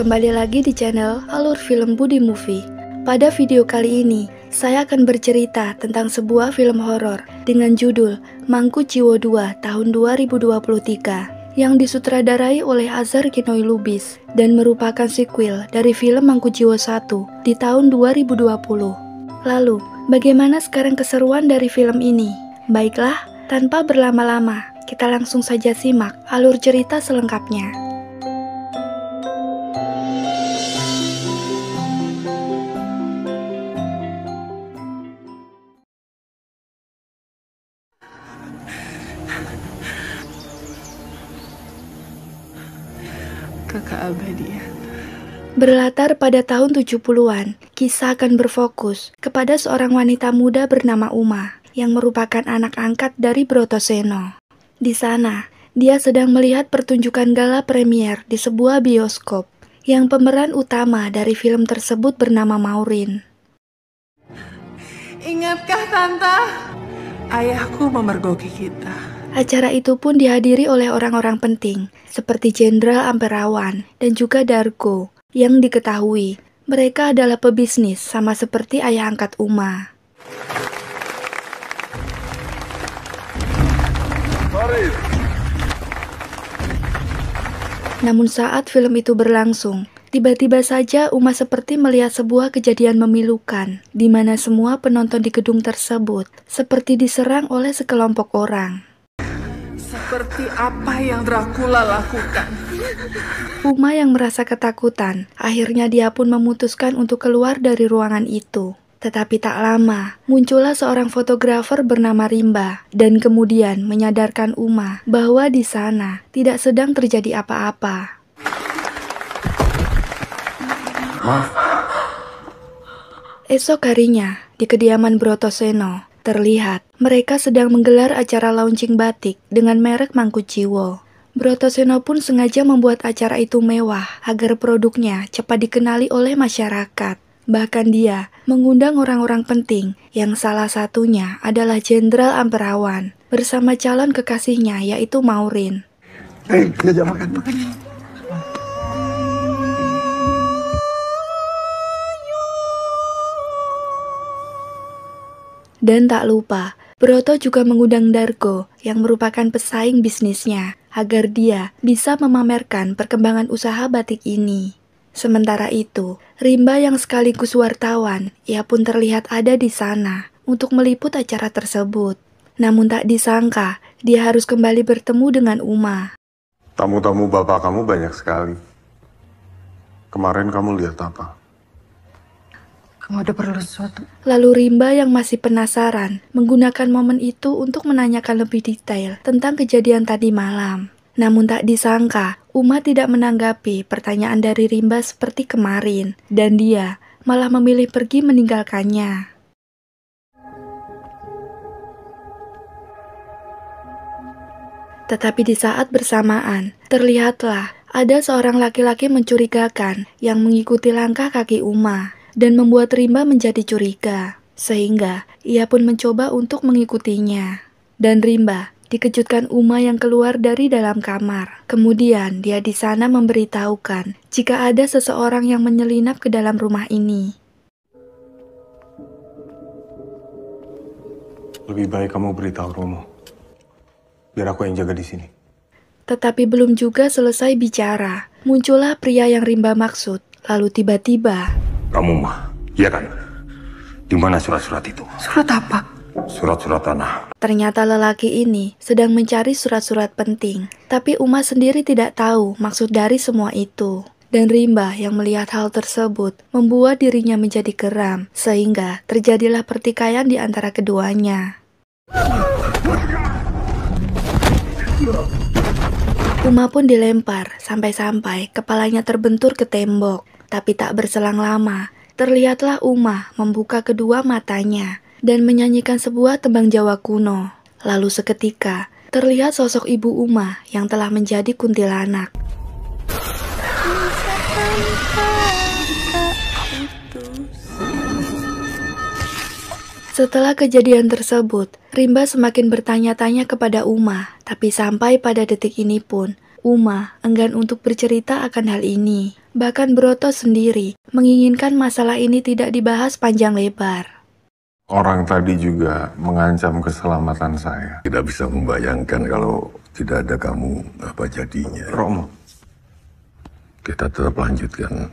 kembali lagi di channel Alur Film Budi Movie. Pada video kali ini, saya akan bercerita tentang sebuah film horor dengan judul Mangkujiwo 2 tahun 2023 yang disutradarai oleh Azhar Kinoy Lubis dan merupakan sequel dari film Mangkujiwo 1 di tahun 2020. Lalu, bagaimana sekarang keseruan dari film ini? Baiklah, tanpa berlama-lama, kita langsung saja simak alur cerita selengkapnya. Kakak abadian. Berlatar pada tahun 70-an, kisah akan berfokus kepada seorang wanita muda bernama Uma yang merupakan anak angkat dari Brotoseno. Di sana, dia sedang melihat pertunjukan gala premier di sebuah bioskop yang pemeran utama dari film tersebut bernama Maureen. Ingatkah Tante? Ayahku memergoki kita. Acara itu pun dihadiri oleh orang-orang penting seperti Jenderal Amperawan dan juga Dargo yang diketahui mereka adalah pebisnis sama seperti ayah angkat Uma. Namun saat film itu berlangsung, tiba-tiba saja Uma seperti melihat sebuah kejadian memilukan di mana semua penonton di gedung tersebut seperti diserang oleh sekelompok orang. Seperti apa yang Dracula lakukan. Uma yang merasa ketakutan, akhirnya dia pun memutuskan untuk keluar dari ruangan itu. Tetapi tak lama, muncullah seorang fotografer bernama Rimba dan kemudian menyadarkan Uma bahwa di sana tidak sedang terjadi apa-apa. Esok harinya, di kediaman Brotoseno, terlihat mereka sedang menggelar acara launching batik dengan merek Mangkujiwo. Brotoseno pun sengaja membuat acara itu mewah agar produknya cepat dikenali oleh masyarakat. Bahkan dia mengundang orang-orang penting yang salah satunya adalah Jenderal Amperawan bersama calon kekasihnya yaitu Maureen. Kita makan. Dan tak lupa, Broto juga mengundang Dargo yang merupakan pesaing bisnisnya agar dia bisa memamerkan perkembangan usaha batik ini. Sementara itu, Rimba yang sekaligus wartawan, ia pun terlihat ada di sana untuk meliput acara tersebut. Namun tak disangka, dia harus kembali bertemu dengan Uma. Tamu-tamu bapak kamu banyak sekali. Kemarin kamu lihat apa? Kamu ada perlu sesuatu? Lalu Rimba yang masih penasaran menggunakan momen itu untuk menanyakan lebih detail tentang kejadian tadi malam. Namun tak disangka, Uma tidak menanggapi pertanyaan dari Rimba seperti kemarin, dan dia malah memilih pergi meninggalkannya. Tetapi di saat bersamaan, terlihatlah ada seorang laki-laki mencurigakan yang mengikuti langkah kaki Uma dan membuat Rimba menjadi curiga, sehingga ia pun mencoba untuk mengikutinya. Dan Rimba dikejutkan Uma yang keluar dari dalam kamar. Kemudian dia di sana memberitahukan jika ada seseorang yang menyelinap ke dalam rumah ini. Lebih baik kamu beritahu Romo, biar aku yang jaga di sini. Tetapi belum juga selesai bicara, muncullah pria yang Rimba maksud. Lalu tiba-tiba, kamu mah, iya kan? Di mana surat-surat itu? Surat apa? Surat-surat tanah. Ternyata lelaki ini sedang mencari surat-surat penting, tapi Uma sendiri tidak tahu maksud dari semua itu. Dan Rimba yang melihat hal tersebut membuat dirinya menjadi geram, sehingga terjadilah pertikaian di antara keduanya. Uma pun dilempar sampai-sampai kepalanya terbentur ke tembok. Tapi tak berselang lama, terlihatlah Uma membuka kedua matanya dan menyanyikan sebuah tembang Jawa kuno. Lalu seketika, terlihat sosok ibu Uma yang telah menjadi kuntilanak. Setelah kejadian tersebut, Rimba semakin bertanya-tanya kepada Uma, tapi sampai pada detik ini pun, Uma enggan untuk bercerita akan hal ini. Bahkan Broto sendiri menginginkan masalah ini tidak dibahas panjang lebar. Orang tadi juga mengancam keselamatan saya. Tidak bisa membayangkan kalau tidak ada kamu, apa jadinya. Romo, Kita tetap lanjutkan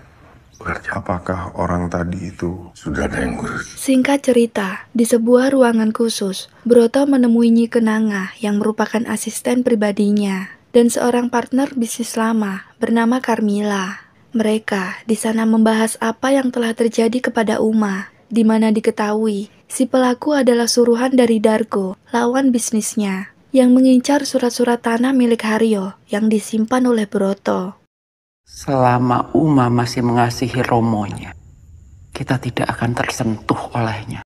pekerjaan. apakah orang tadi itu Sudah ada yang ngurus. Singkat cerita, di sebuah ruangan khusus, Broto menemui Nyi Kenanga yang merupakan asisten pribadinya dan seorang partner bisnis lama bernama Carmila. Mereka di sana membahas apa yang telah terjadi kepada Uma, di mana diketahui si pelaku adalah suruhan dari Dargo, lawan bisnisnya, yang mengincar surat-surat tanah milik Haryo yang disimpan oleh Broto. Selama Uma masih mengasihi Romonya, kita tidak akan tersentuh olehnya.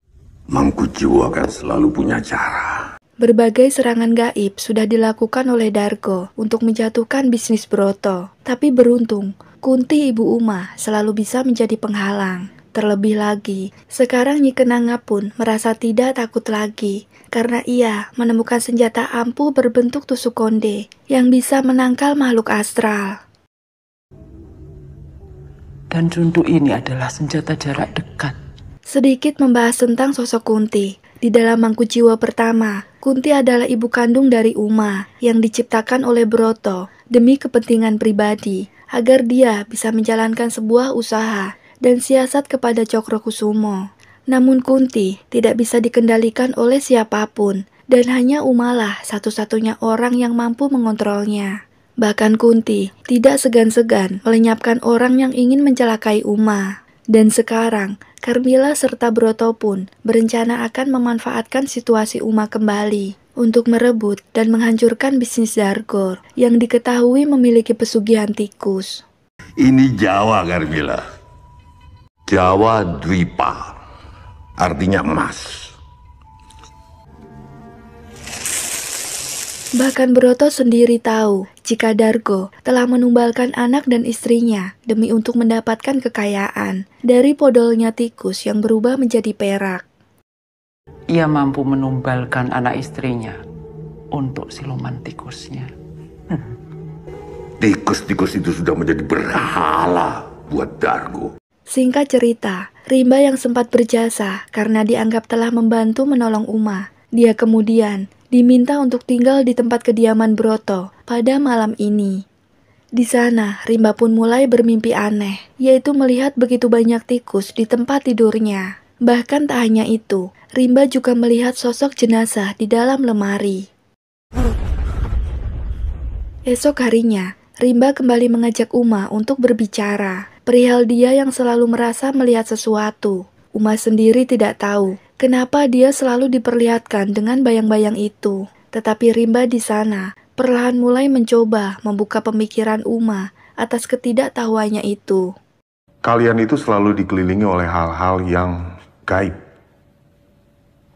Mangku Jiwo akan selalu punya cara. Berbagai serangan gaib sudah dilakukan oleh Dargo untuk menjatuhkan bisnis Broto. Tapi beruntung, Kunti ibu Uma selalu bisa menjadi penghalang. Terlebih lagi, sekarang Nyi Kenanga pun merasa tidak takut lagi karena ia menemukan senjata ampuh berbentuk tusuk konde yang bisa menangkal makhluk astral. Dan jundu ini adalah senjata jarak dekat. Sedikit membahas tentang sosok Kunti. Di dalam Mangku Jiwo pertama, Kunti adalah ibu kandung dari Uma yang diciptakan oleh Broto demi kepentingan pribadi agar dia bisa menjalankan sebuah usaha dan siasat kepada Cokrokusumo. Namun Kunti tidak bisa dikendalikan oleh siapapun dan hanya Umalah satu-satunya orang yang mampu mengontrolnya. Bahkan Kunti tidak segan-segan melenyapkan orang yang ingin mencelakai Uma. Dan sekarang, Carmila serta Broto pun berencana akan memanfaatkan situasi Uma kembali untuk merebut dan menghancurkan bisnis Dargor yang diketahui memiliki pesugihan tikus. Ini Jawa, Carmila. Jawa Dwipa. Artinya emas. Bahkan Broto sendiri tahu jika Dargo telah menumbalkan anak dan istrinya demi untuk mendapatkan kekayaan dari podolnya tikus yang berubah menjadi perak. Ia mampu menumbalkan anak istrinya untuk siluman tikusnya. Tikus-tikus itu sudah menjadi berhala buat Dargo. Singkat cerita, Rimba yang sempat berjasa karena dianggap telah membantu menolong Uma, dia kemudian diminta untuk tinggal di tempat kediaman Broto pada malam ini. Di sana, Rimba pun mulai bermimpi aneh, yaitu melihat begitu banyak tikus di tempat tidurnya. Bahkan tak hanya itu, Rimba juga melihat sosok jenazah di dalam lemari. Esok harinya, Rimba kembali mengajak Uma untuk berbicara, perihal dia yang selalu merasa melihat sesuatu. Uma sendiri tidak tahu kenapa dia selalu diperlihatkan dengan bayang-bayang itu. Tetapi Rimba di sana perlahan mulai mencoba membuka pemikiran Uma atas ketidaktahuannya itu. kalian itu selalu dikelilingi oleh hal-hal yang gaib.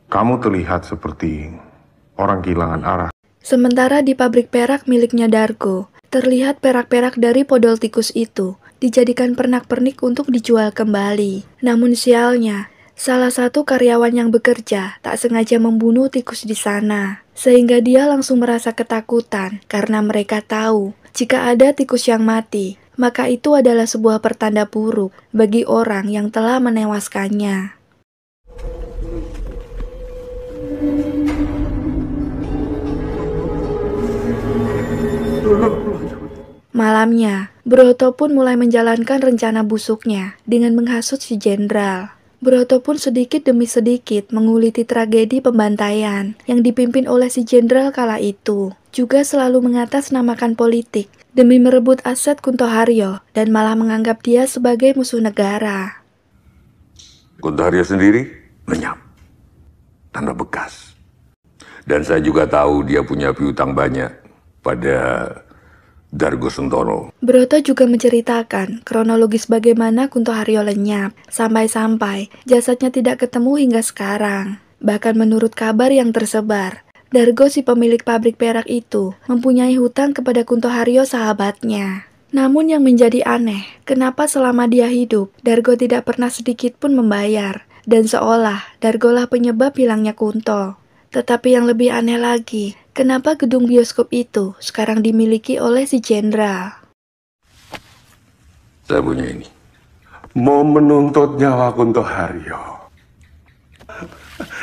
Kamu terlihat seperti orang kehilangan arah. Sementara di pabrik perak miliknya Dargo, terlihat perak-perak dari podol tikus itu dijadikan pernak-pernik untuk dijual kembali. Namun sialnya, salah satu karyawan yang bekerja tak sengaja membunuh tikus di sana, sehingga dia langsung merasa ketakutan karena mereka tahu jika ada tikus yang mati, maka itu adalah sebuah pertanda buruk bagi orang yang telah menewaskannya. Malamnya, Broto pun mulai menjalankan rencana busuknya dengan menghasut si jenderal. Broto pun sedikit demi sedikit menguliti tragedi pembantaian yang dipimpin oleh si jenderal kala itu. Juga selalu mengatasnamakan politik demi merebut aset Kuntoharyo dan malah menganggap dia sebagai musuh negara. Kuntoharyo sendiri lenyap, tanpa bekas. Dan saya juga tahu dia punya piutang banyak pada Dargo Sentoro. Broto juga menceritakan kronologis bagaimana Kuntoharyo lenyap, sampai-sampai jasadnya tidak ketemu hingga sekarang. Bahkan menurut kabar yang tersebar, Dargo si pemilik pabrik perak itu mempunyai hutang kepada Kuntoharyo sahabatnya. Namun yang menjadi aneh, kenapa selama dia hidup, Dargo tidak pernah sedikit pun membayar, dan seolah Dargolah penyebab hilangnya Kunto. Tetapi yang lebih aneh lagi, kenapa gedung bioskop itu sekarang dimiliki oleh si jenderal? Saya punya ini. Mau menuntut nyawa Kunto Haryo.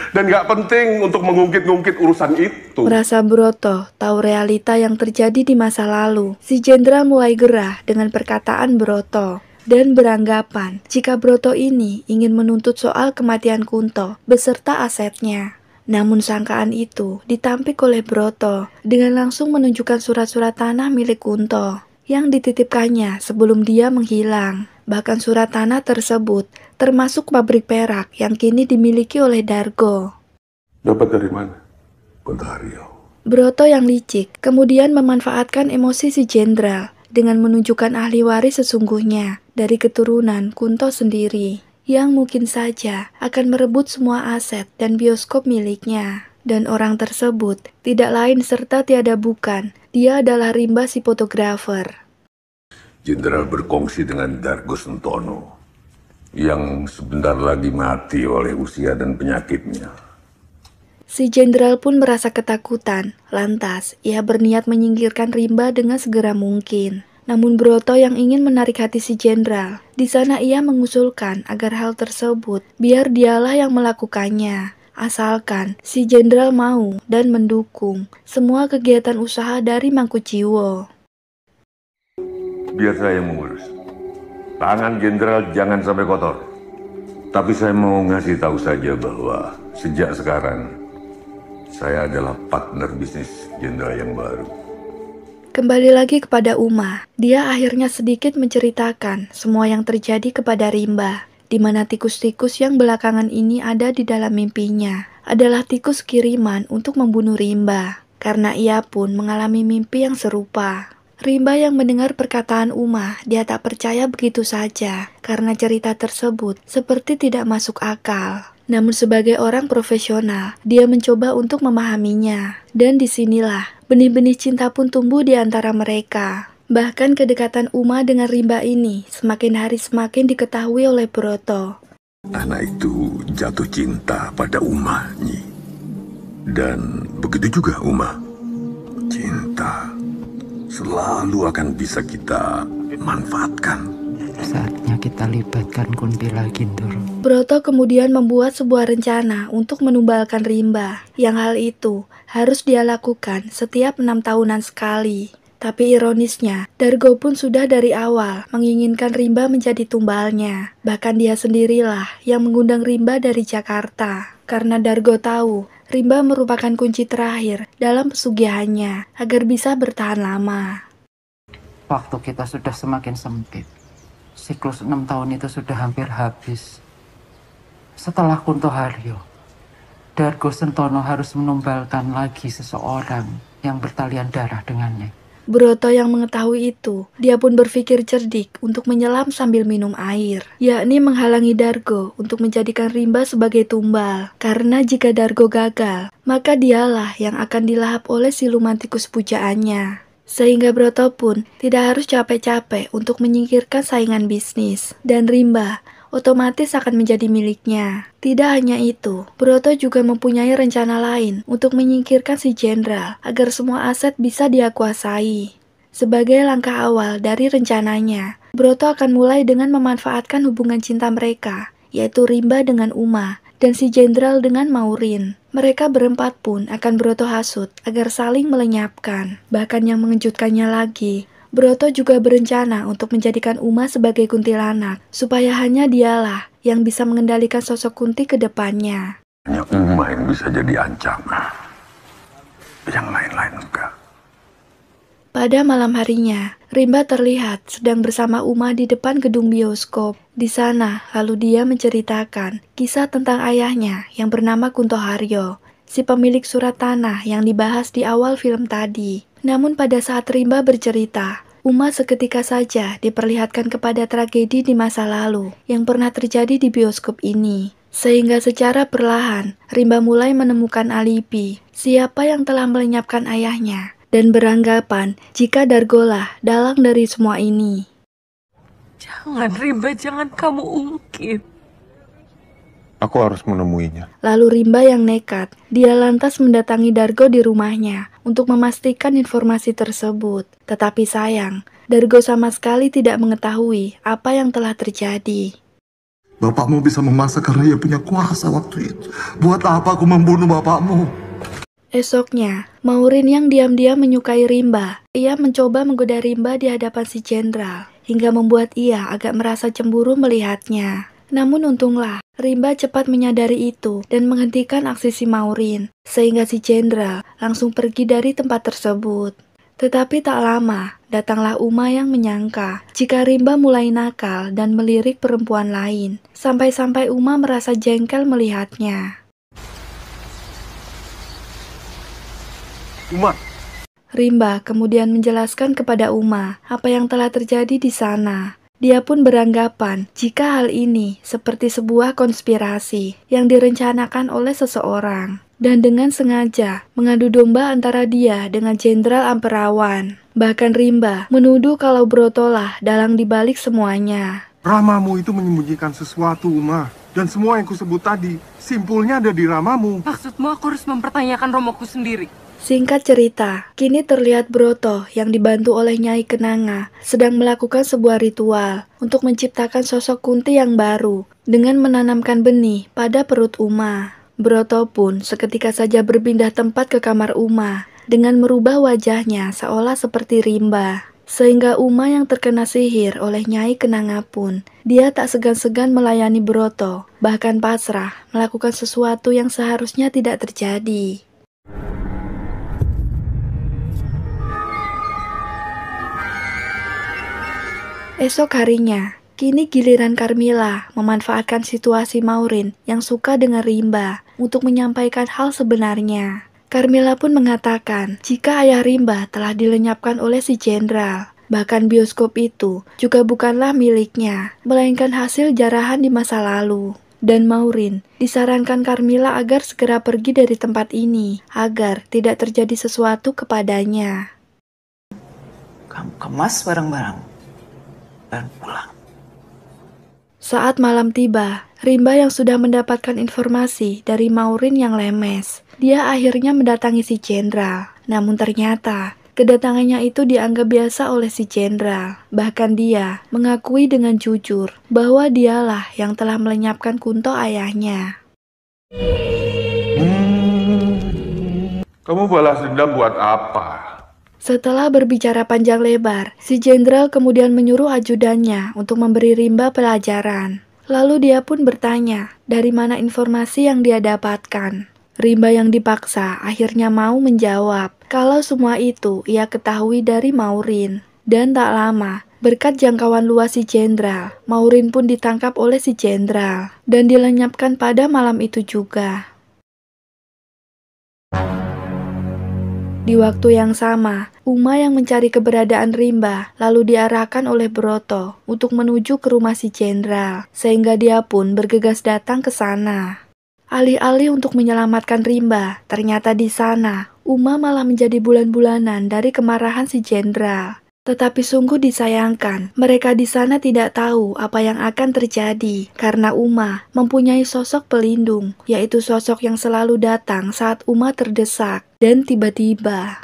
Dan gak penting untuk mengungkit-ungkit urusan itu. Merasa Broto tahu realita yang terjadi di masa lalu, si jenderal mulai gerah dengan perkataan Broto dan beranggapan jika Broto ini ingin menuntut soal kematian Kunto beserta asetnya. Namun sangkaan itu ditampik oleh Broto dengan langsung menunjukkan surat-surat tanah milik Kunto yang dititipkannya sebelum dia menghilang. Bahkan surat tanah tersebut termasuk pabrik perak yang kini dimiliki oleh Dargo. Dapat dari mana? Kunto Haryo. Broto yang licik kemudian memanfaatkan emosi si jenderal dengan menunjukkan ahli waris sesungguhnya dari keturunan Kunto sendiri, yang mungkin saja akan merebut semua aset dan bioskop miliknya. Dan orang tersebut tidak lain serta tiada bukan, dia adalah Rimba si fotografer. Jenderal berkongsi dengan Dargo Sentono yang sebentar lagi mati oleh usia dan penyakitnya. Si jenderal pun merasa ketakutan, lantas ia berniat menyingkirkan Rimba dengan segera mungkin. Namun Broto yang ingin menarik hati si jenderal, di sana ia mengusulkan agar hal tersebut biar dialah yang melakukannya. Asalkan si jenderal mau dan mendukung semua kegiatan usaha dari Mangkuciwo. Biar saya mengurus. Tangan jenderal jangan sampai kotor. Tapi saya mau ngasih tahu saja bahwa sejak sekarang saya adalah partner bisnis jenderal yang baru. Kembali lagi kepada Uma, dia akhirnya sedikit menceritakan semua yang terjadi kepada Rimba, di mana tikus-tikus yang belakangan ini ada di dalam mimpinya adalah tikus kiriman untuk membunuh Rimba, karena ia pun mengalami mimpi yang serupa. Rimba yang mendengar perkataan Uma, dia tak percaya begitu saja, karena cerita tersebut seperti tidak masuk akal. Namun sebagai orang profesional, dia mencoba untuk memahaminya. Dan disinilah, benih-benih cinta pun tumbuh di antara mereka. Bahkan kedekatan Uma dengan Rimba ini semakin hari semakin diketahui oleh Broto. Anak itu jatuh cinta pada Uma, Nyi. Dan begitu juga Uma. Cinta selalu akan bisa kita manfaatkan. Saatnya kita libatkan Kuntila Gintoro. Broto kemudian membuat sebuah rencana untuk menumbalkan Rimba, yang hal itu harus dia lakukan setiap 6 tahunan sekali. Tapi ironisnya, Dargo pun sudah dari awal menginginkan Rimba menjadi tumbalnya. Bahkan dia sendirilah yang mengundang Rimba dari Jakarta. Karena Dargo tahu Rimba merupakan kunci terakhir dalam pesugihannya agar bisa bertahan lama. Waktu kita sudah semakin sempit. Siklus 6 tahun itu sudah hampir habis. Setelah Kunto Haryo, Dargo Sentono harus menumbalkan lagi seseorang yang bertalian darah dengannya. Broto yang mengetahui itu, dia pun berpikir cerdik untuk menyelam sambil minum air, yakni menghalangi Dargo untuk menjadikan Rimba sebagai tumbal. Karena jika Dargo gagal, maka dialah yang akan dilahap oleh siluman tikus pujaannya. Sehingga Broto pun tidak harus capek-capek untuk menyingkirkan saingan bisnis, dan Rimba otomatis akan menjadi miliknya. Tidak hanya itu, Broto juga mempunyai rencana lain untuk menyingkirkan si jenderal agar semua aset bisa dia kuasai. Sebagai langkah awal dari rencananya, Broto akan mulai dengan memanfaatkan hubungan cinta mereka, yaitu Rimba dengan Uma dan si jenderal dengan Maurin. Mereka berempat pun akan Broto hasut agar saling melenyapkan. Bahkan yang mengejutkannya lagi, Broto juga berencana untuk menjadikan Uma sebagai kuntilanak, supaya hanya dialah yang bisa mengendalikan sosok Kunti ke depannya. Hanya Uma yang bisa jadi ancaman. Yang lain-lain enggak. Pada malam harinya, Rimba terlihat sedang bersama Uma di depan gedung bioskop. Di sana, lalu dia menceritakan kisah tentang ayahnya yang bernama Kunto Haryo, si pemilik surat tanah yang dibahas di awal film tadi. Namun pada saat Rimba bercerita, Uma seketika saja diperlihatkan kepada tragedi di masa lalu yang pernah terjadi di bioskop ini. Sehingga secara perlahan, Rimba mulai menemukan alibi siapa yang telah melenyapkan ayahnya dan beranggapan jika Dargolah dalang dari semua ini. Jangan, Rimba, jangan kamu ungkit. Aku harus menemuinya. Lalu Rimba yang nekat, dia lantas mendatangi Dargo di rumahnya untuk memastikan informasi tersebut. Tetapi sayang, Dargo sama sekali tidak mengetahui apa yang telah terjadi. Bapakmu bisa memasak karena ia punya kuasa waktu itu. Buat apa aku membunuh bapakmu? Esoknya, Maureen yang diam-diam menyukai Rimba. Ia mencoba menggoda Rimba di hadapan si jenderal, hingga membuat ia agak merasa cemburu melihatnya. Namun untunglah, Rimba cepat menyadari itu dan menghentikan aksi si Maureen, sehingga si jenderal langsung pergi dari tempat tersebut. Tetapi tak lama, datanglah Uma yang menyangka jika Rimba mulai nakal dan melirik perempuan lain, sampai-sampai Uma merasa jengkel melihatnya. Uma, Rimba kemudian menjelaskan kepada Uma apa yang telah terjadi di sana. Dia pun beranggapan jika hal ini seperti sebuah konspirasi yang direncanakan oleh seseorang dan dengan sengaja mengadu domba antara dia dengan Jenderal Amperawan. Bahkan Rimba menuduh kalau Brotolah dalang dibalik semuanya. Ramamu itu menyembunyikan sesuatu, Uma. Dan semua yang kusebut tadi, simpulnya ada di Ramamu. Maksudmu aku harus mempertanyakan romoku sendiri? Singkat cerita, kini terlihat Broto yang dibantu oleh Nyai Kenanga sedang melakukan sebuah ritual untuk menciptakan sosok Kunti yang baru dengan menanamkan benih pada perut Uma. Broto pun seketika saja berpindah tempat ke kamar Uma dengan merubah wajahnya seolah seperti Rimba. Sehingga Uma yang terkena sihir oleh Nyai Kenanga pun, dia tak segan-segan melayani Broto, bahkan pasrah melakukan sesuatu yang seharusnya tidak terjadi. Esok harinya, kini giliran Carmilla memanfaatkan situasi Maureen yang suka dengan Rimba untuk menyampaikan hal sebenarnya. Carmilla pun mengatakan jika ayah Rimba telah dilenyapkan oleh si jenderal. Bahkan bioskop itu juga bukanlah miliknya, melainkan hasil jarahan di masa lalu. Dan Maureen disarankan Carmilla agar segera pergi dari tempat ini, agar tidak terjadi sesuatu kepadanya. Kamu kemas barang-barang dan pulang. Saat malam tiba, Rimba yang sudah mendapatkan informasi dari Maureen yang lemes, dia akhirnya mendatangi si jenderal. Namun ternyata, kedatangannya itu dianggap biasa oleh si jenderal. Bahkan dia mengakui dengan jujur bahwa dialah yang telah melenyapkan Kunto ayahnya. Kamu balas dendam buat apa? Setelah berbicara panjang lebar, si jenderal kemudian menyuruh ajudannya untuk memberi Rimba pelajaran. Lalu dia pun bertanya dari mana informasi yang dia dapatkan. Rimba yang dipaksa akhirnya mau menjawab kalau semua itu ia ketahui dari Maureen. Dan tak lama, berkat jangkauan luas si jenderal, Maureen pun ditangkap oleh si jenderal dan dilenyapkan pada malam itu juga. Di waktu yang sama, Uma yang mencari keberadaan Rimba lalu diarahkan oleh Broto untuk menuju ke rumah si jenderal, sehingga dia pun bergegas datang ke sana. Alih-alih untuk menyelamatkan Rimba, ternyata di sana Uma malah menjadi bulan-bulanan dari kemarahan si jenderal. Tetapi sungguh disayangkan, mereka di sana tidak tahu apa yang akan terjadi karena Uma mempunyai sosok pelindung, yaitu sosok yang selalu datang saat Uma terdesak. Dan tiba-tiba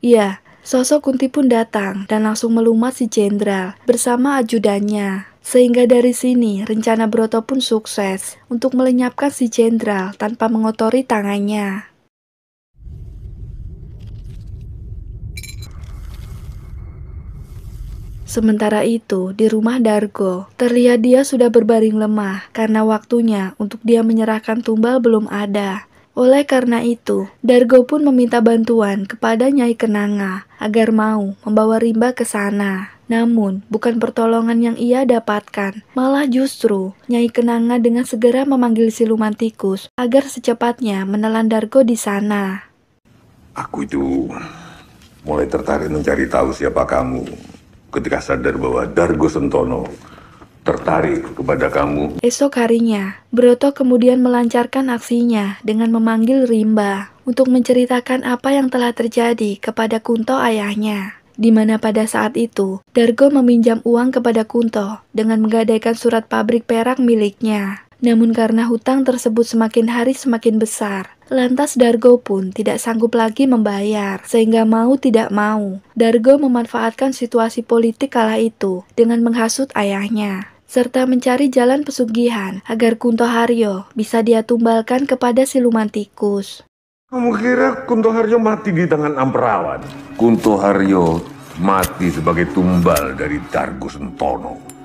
ya, sosok Kunti pun datang dan langsung melumat si jenderal bersama ajudannya. Sehingga dari sini rencana Broto pun sukses untuk melenyapkan si jenderal tanpa mengotori tangannya. Sementara itu, di rumah Dargo, terlihat dia sudah berbaring lemah karena waktunya untuk dia menyerahkan tumbal belum ada. Oleh karena itu, Dargo pun meminta bantuan kepada Nyai Kenanga agar mau membawa Rimba ke sana. Namun, bukan pertolongan yang ia dapatkan, malah justru Nyai Kenanga dengan segera memanggil siluman tikus agar secepatnya menelan Dargo di sana. Aku itu mulai tertarik mencari tahu siapa kamu ketika sadar bahwa Dargo Sentono tertarik kepada kamu. Esok harinya, Broto kemudian melancarkan aksinya dengan memanggil Rimba untuk menceritakan apa yang telah terjadi kepada Kunto ayahnya. Di mana pada saat itu, Dargo meminjam uang kepada Kunto dengan menggadaikan surat pabrik perak miliknya. Namun karena hutang tersebut semakin hari semakin besar, lantas Dargo pun tidak sanggup lagi membayar, sehingga mau tidak mau, Dargo memanfaatkan situasi politik kala itu dengan menghasut ayahnya, serta mencari jalan pesugihan agar Kunto Haryo bisa dia tumbalkan kepada siluman tikus. Kamu kira Kunto Haryo mati di tangan Amperawan? Kunto Haryo mati sebagai tumbal dari Dargo Sentono.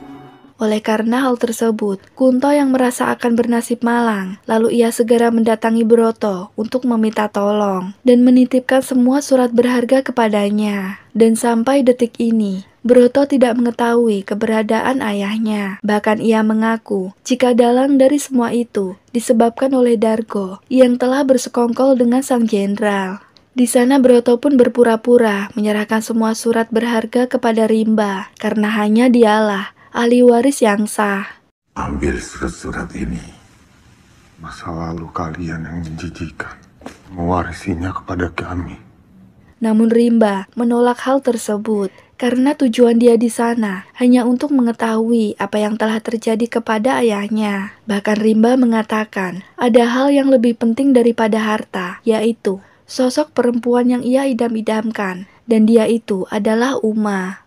Oleh karena hal tersebut, Kunto yang merasa akan bernasib malang, lalu ia segera mendatangi Broto untuk meminta tolong dan menitipkan semua surat berharga kepadanya. Dan sampai detik ini, Broto tidak mengetahui keberadaan ayahnya. Bahkan ia mengaku jika dalang dari semua itu disebabkan oleh Dargo yang telah bersekongkol dengan sang jenderal. Di sana Broto pun berpura-pura menyerahkan semua surat berharga kepada Rimba karena hanya dialah ahli waris yang sah. Ambil surat-surat ini. Masa lalu kalian yang menjijikan, mewarisinya kepada kami. Namun Rimba menolak hal tersebut karena tujuan dia di sana hanya untuk mengetahui apa yang telah terjadi kepada ayahnya. Bahkan Rimba mengatakan ada hal yang lebih penting daripada harta, yaitu sosok perempuan yang ia idam-idamkan, dan dia itu adalah Uma.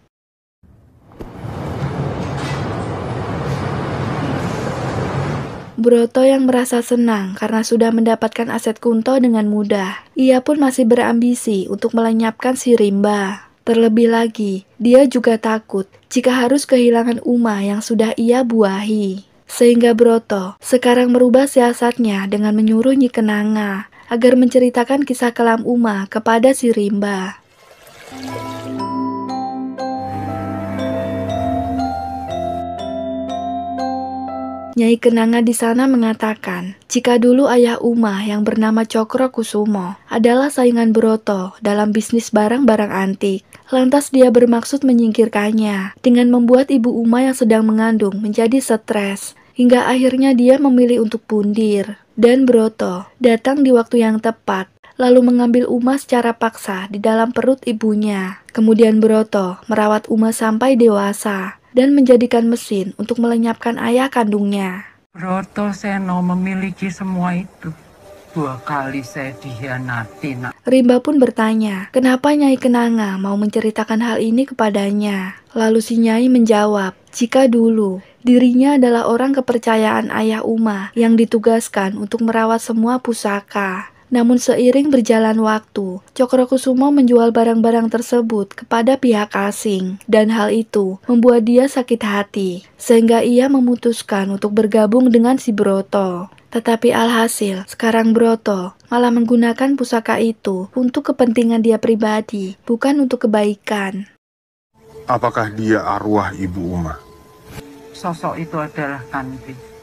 Broto yang merasa senang karena sudah mendapatkan aset Kunto dengan mudah. Ia pun masih berambisi untuk melenyapkan si Rimba. Terlebih lagi, dia juga takut jika harus kehilangan Uma yang sudah ia buahi. Sehingga Broto sekarang merubah siasatnya dengan menyuruh Nyi Kenanga agar menceritakan kisah kelam Uma kepada si Rimba. Nyai Kenanga di sana mengatakan, jika dulu ayah Uma yang bernama Cokro Kusumo adalah saingan Broto dalam bisnis barang-barang antik, lantas dia bermaksud menyingkirkannya dengan membuat ibu Uma yang sedang mengandung menjadi stres, hingga akhirnya dia memilih untuk pundir. Dan Broto datang di waktu yang tepat, lalu mengambil Uma secara paksa di dalam perut ibunya. Kemudian Broto merawat Uma sampai dewasa dan menjadikan mesin untuk melenyapkan ayah kandungnya. Broto Seno memiliki semua itu. 2 kali saya dikhianati, nak. Rimba pun bertanya, kenapa Nyai Kenanga mau menceritakan hal ini kepadanya. Lalu si Nyai menjawab, jika dulu dirinya adalah orang kepercayaan ayah Uma yang ditugaskan untuk merawat semua pusaka. Namun seiring berjalan waktu, Cokro Kusumo menjual barang-barang tersebut kepada pihak asing, dan hal itu membuat dia sakit hati, sehingga ia memutuskan untuk bergabung dengan si Broto. Tetapi alhasil, sekarang Broto malah menggunakan pusaka itu untuk kepentingan dia pribadi, bukan untuk kebaikan. Apakah dia arwah Ibu Uma? Sosok itu adalah Kanti.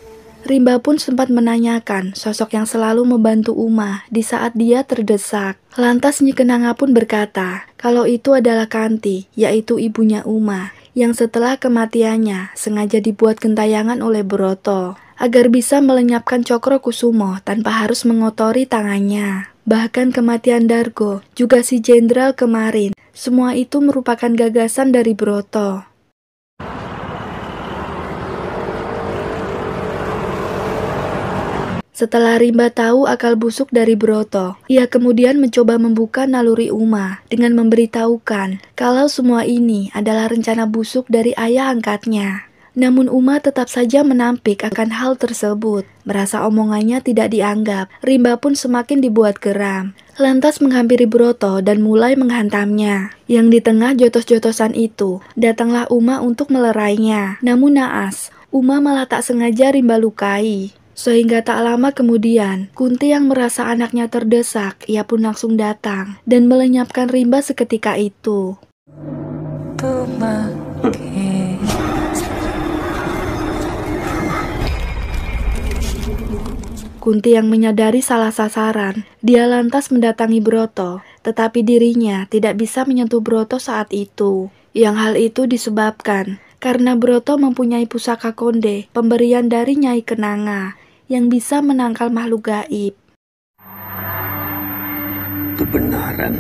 Rimba pun sempat menanyakan sosok yang selalu membantu Uma di saat dia terdesak. Lantas Nyi Kenanga pun berkata kalau itu adalah Kanti, yaitu ibunya Uma, yang setelah kematiannya sengaja dibuat gentayangan oleh Broto agar bisa melenyapkan Cokro Kusumo tanpa harus mengotori tangannya. Bahkan kematian Dargo, juga si jenderal kemarin, semua itu merupakan gagasan dari Broto. Setelah Rimba tahu akal busuk dari Broto, ia kemudian mencoba membuka naluri Uma dengan memberitahukan kalau semua ini adalah rencana busuk dari ayah angkatnya. Namun Uma tetap saja menampik akan hal tersebut. Merasa omongannya tidak dianggap, Rimba pun semakin dibuat geram. Lantas menghampiri Broto dan mulai menghantamnya. Yang di tengah jotos-jotosan itu, datanglah Uma untuk melerainya. Namun naas, Uma malah tak sengaja Rimba lukai. Sehingga tak lama kemudian, Kunti yang merasa anaknya terdesak, ia pun langsung datang dan melenyapkan Rimba seketika itu. Kunti yang menyadari salah sasaran, dia lantas mendatangi Broto, tetapi dirinya tidak bisa menyentuh Broto saat itu. Yang hal itu disebabkan karena Broto mempunyai pusaka konde, pemberian dari Nyai Kenanga, yang bisa menangkal makhluk gaib. Kebenaran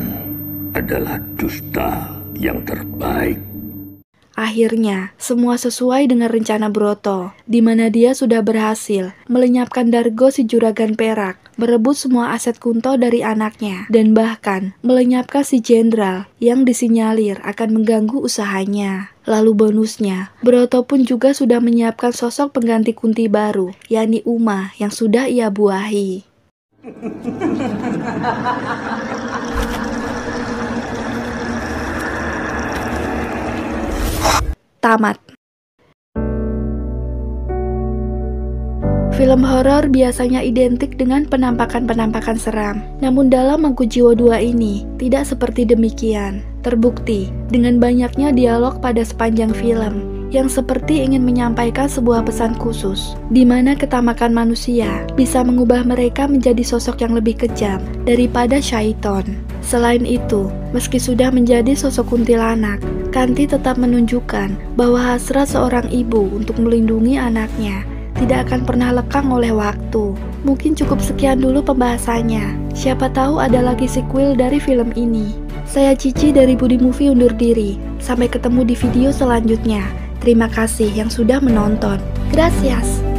adalah dusta yang terbaik. Akhirnya, semua sesuai dengan rencana Broto, di mana dia sudah berhasil melenyapkan Dargo si Juragan Perak, merebut semua aset Kunto dari anaknya, dan bahkan melenyapkan si jenderal yang disinyalir akan mengganggu usahanya. Lalu bonusnya, Broto pun juga sudah menyiapkan sosok pengganti Kunti baru, yakni Uma yang sudah ia buahi. Tamat. Film horor biasanya identik dengan penampakan-penampakan seram. Namun dalam Mangku Jiwo 2 ini tidak seperti demikian. Terbukti dengan banyaknya dialog pada sepanjang film yang seperti ingin menyampaikan sebuah pesan khusus, di mana ketamakan manusia bisa mengubah mereka menjadi sosok yang lebih kejam daripada syaiton. Selain itu, meski sudah menjadi sosok kuntilanak, Kanti tetap menunjukkan bahwa hasrat seorang ibu untuk melindungi anaknya tidak akan pernah lekang oleh waktu. Mungkin cukup sekian dulu pembahasannya. Siapa tahu ada lagi sequel dari film ini. Saya Cici dari Budi Movie undur diri. Sampai ketemu di video selanjutnya. Terima kasih yang sudah menonton. Gracias.